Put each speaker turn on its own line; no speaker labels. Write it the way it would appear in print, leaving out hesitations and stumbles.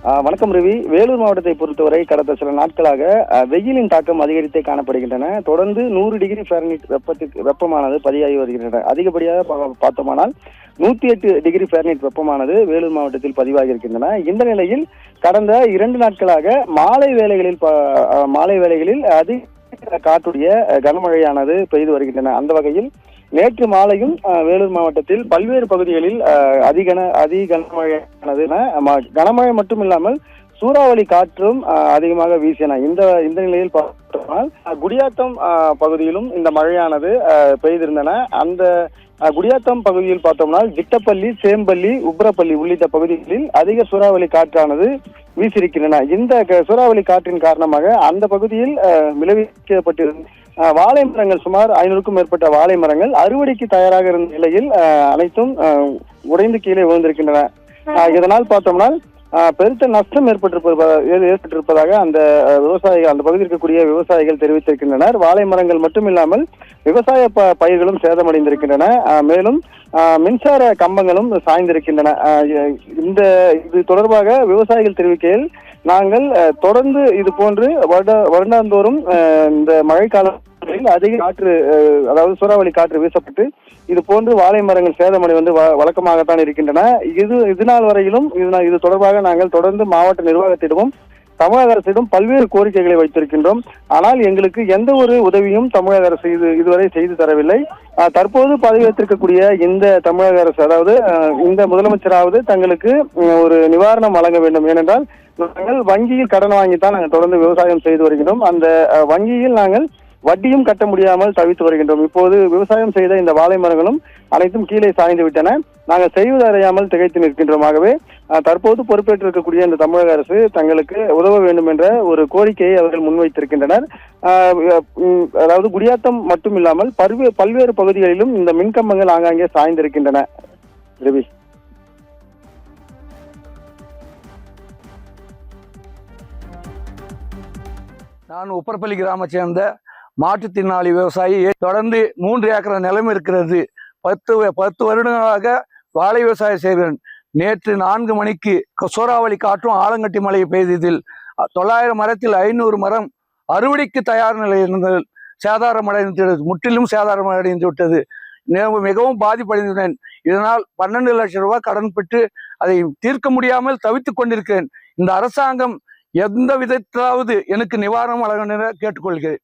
வணக்கம் ரவி. வேலூர் மாவட்டத்தை பொறுத்தவரை கடந்த சில நாட்களாக வெயிலின் தாக்கம் அதிகரித்தே காணப்படுகின்றன. தொடர்ந்து 100 டிகிரி ஃபாரன்ஹீட் வெப்பமானது பதிவாகி வருகின்றன. அதிகப்படியாக பார்த்தோமானால் 108 டிகிரி ஃபாரன்ஹீட் வெப்பமானது வேலூர் மாவட்டத்தில் பதிவாகி இருக்கின்றன. இந்த நிலையில் கடந்த 2 நாட்களாக மாலை வேளைகளில் அதிக காற்றுடைய கனமழையானது பெய்து வருகின்றன. அந்த வகையில் நேற்று மாலையும் வேலூர் மாவட்டத்தில் பல்வேறு பகுதிகளில் அதி கனமழையானது. கனமழை மட்டும் இல்லாமல் சூறாவளி காற்றும் அதிகமாக வீசின. இந்த நிலையில் பார்த்தோம்னால் குடியாத்தம் பகுதியிலும் இந்த மழையானது பெய்திருந்தன. அந்த குடியாத்தம் பகுதியில் பார்த்தோம்னால் ஜிட்டப்பள்ளி, சேம்பள்ளி, உப்ரப்பள்ளி உள்ளிட்ட பகுதிகளில் அதிக சூறாவளி காற்றானது வீசியிருக்கின்றன. இந்த சூறாவளி காற்றின் காரணமாக அந்த பகுதியில் விளைவிக்கப்பட்டிருந்த வாழை மரங்கள் சுமார் 500க்கும் மேற்பட்ட வாழை மரங்கள் அறுவடைக்கு தயாராக இருந்த நிலையில் அனைத்தும் உடைந்து கீழே விழுந்திருக்கின்றன. இதனால் பார்த்தோம்னால் பெருத்த நஷ்டம் ஏற்பட்டிருப்பதாக அந்த பகுதியில் இருக்கக்கூடிய விவசாயிகள் தெரிவித்திருக்கின்றனர். வாழை மரங்கள் மட்டும் இல்லாமல் விவசாய பயிர்களும் சேதமடைந்திருக்கின்றன. மேலும் மின்சார கம்பங்களும் சாய்ந்திருக்கின்றன. இது தொடர்பாக விவசாயிகள் தெரிவிக்கையில், நாங்கள் தொடர்ந்து இது போன்று வருடாந்தோறும் இந்த மழைக்காலங்களில் அதிக காற்று, அதாவது சூறாவளி காற்று வீசப்பட்டு இது போன்று வாழை மரங்கள் சேதமடைவது வழக்கமாகத்தான் இருக்கின்றன. இதனால் வரையிலும் இது தொடர்பாக நாங்கள் தொடர்ந்து மாவட்ட நிர்வாகத்திடமும் தமிழக அரசிடம் பல்வேறு கோரிக்கைகளை வைத்திருக்கின்றோம். ஆனால் எங்களுக்கு எந்த ஒரு உதவியும் தமிழக அரசு இதுவரை செய்து தரவில்லை. தற்போது பதவியேற்றிருக்கக்கூடிய இந்த தமிழக அரசு, அதாவது இந்த முதலமைச்சராவது தங்களுக்கு ஒரு நிவாரணம் வழங்க வேண்டும். ஏனென்றால் நாங்கள் வங்கியில் கடன் வாங்கித்தான் நாங்கள் தொடர்ந்து விவசாயம் செய்து வருகின்றோம். அந்த வங்கியில் நாங்கள் வட்டியும் கட்ட முடியாமல் தவித்து வருகின்றோம். இப்போது விவசாயம் செய்த இந்த வாழை மரங்களும் அனைத்தும் கீழே சாய்ந்து விட்டன. நாங்கள் செய்வது அறியாமல் திகைத்து நிற்கின்றோம். ஆகவே தற்போது பொறுப்பேற்றிருக்கக்கூடிய இந்த தமிழக அரசு தங்களுக்கு உதவ வேண்டும் என்ற ஒரு கோரிக்கையை அவர்கள் முன்வைத்திருக்கின்றனர். அதாவது குடியாத்தம் மட்டும் இல்லாமல் பல்வேறு பகுதிகளிலும் இந்த மின்கம்பங்கள் ஆங்காங்கே சாய்ந்திருக்கின்றன. ரவி,
நான் உப்பரப்பள்ளி கிராம சேர்ந்த மாற்றுத்திறனாளி விவசாயி. தொடர்ந்து 3 ஏக்கர் நிலம் இருக்கிறது. 10 வருடங்களாக வாழை விவசாயம் செய்கிறேன். நேற்று 4 மணிக்கு சூறாவளி காற்றும் ஆலங்கட்டி மழை பெய்ததில் 900 மரத்தில் 500 மரம் அறுவடைக்கு தயார் நிலையில் முற்றிலும் சேதாரமடைந்து விட்டது. மிகவும் பாதிப்படைந்துள்ளேன். இதனால் 12 லட்சம் ரூபாய் கடன் பெற்று அதை தீர்க்க முடியாமல் தவித்துக் கொண்டிருக்கிறேன். இந்த அரசாங்கம் எந்த விதத்திலாவது எனக்கு நிவாரணம் வழங்க கேட்டுக்கொள்கிறேன்.